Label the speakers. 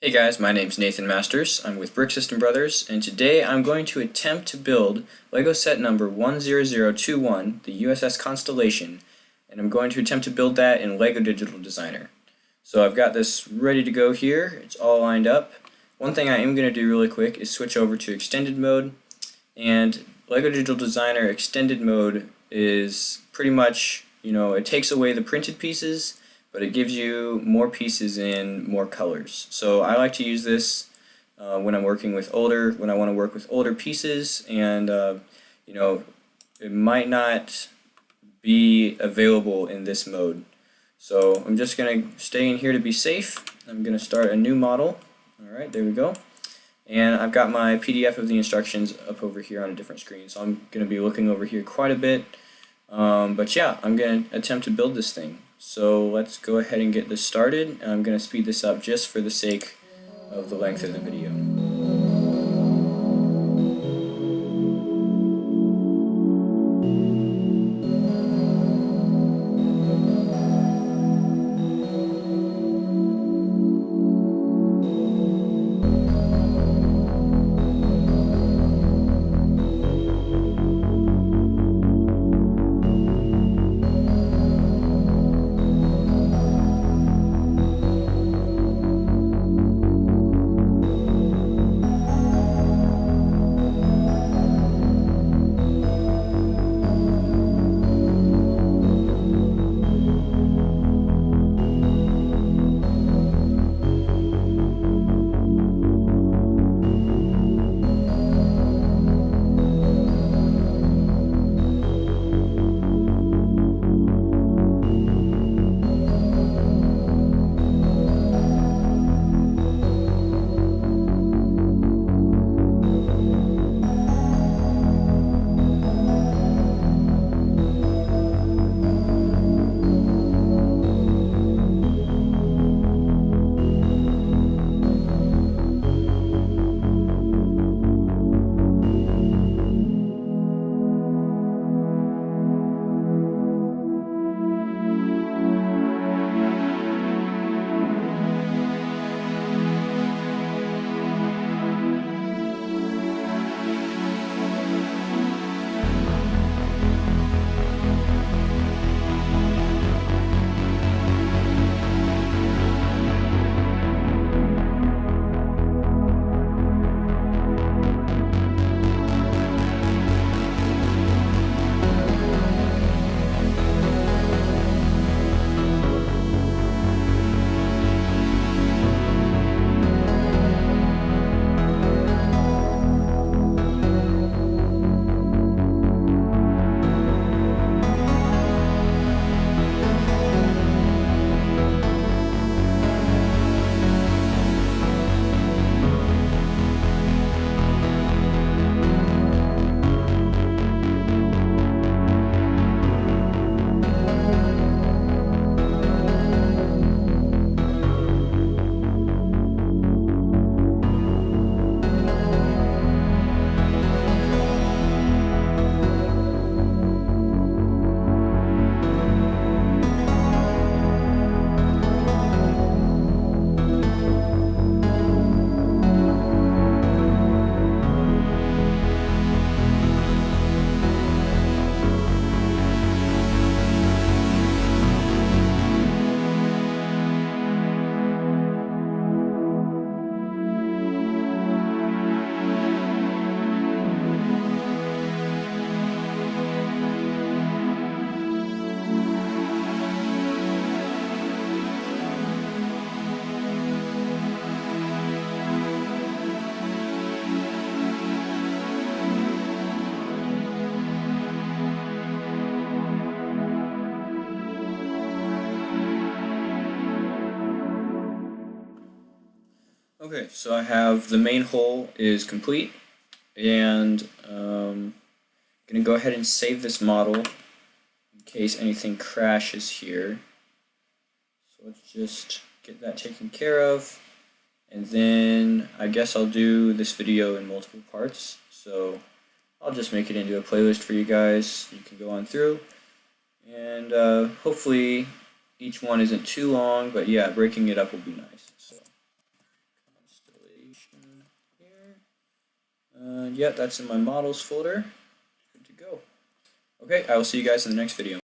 Speaker 1: Hey guys, my name's Nathan Masters. I'm with Brick System Brothers, and today I'm going to attempt to build LEGO set number 10021, the USS Constellation, and I'm going to attempt to build that in LEGO Digital Designer. So I've got this ready to go here. It's all lined up. One thing I am going to do really quick is switch over to extended mode, and LEGO Digital Designer extended mode is pretty much, it takes away the printed pieces, but it gives you more pieces in more colors. So I like to use this when I'm working with when I want to work with older pieces, and it might not be available in this mode. So I'm just going to stay in here to be safe. I'm going to start a new model. Alright, there we go. And I've got my PDF of the instructions up over here on a different screen, so I'm going to be looking over here quite a bit. But yeah, I'm going to attempt to build this thing. So let's go ahead and get this started. I'm going to speed this up just for the sake of the length of the video. Okay, so I have the main hull is complete, and I'm going to go ahead and save this model in case anything crashes here. So let's just get that taken care of, and then I guess I'll do this video in multiple parts. So I'll just make it into a playlist for you guys. You can go on through, and hopefully each one isn't too long, but yeah, breaking it up will be nice. So Constellation here. Yeah, that's in my models folder. Good to go. Okay, I will see you guys in the next video.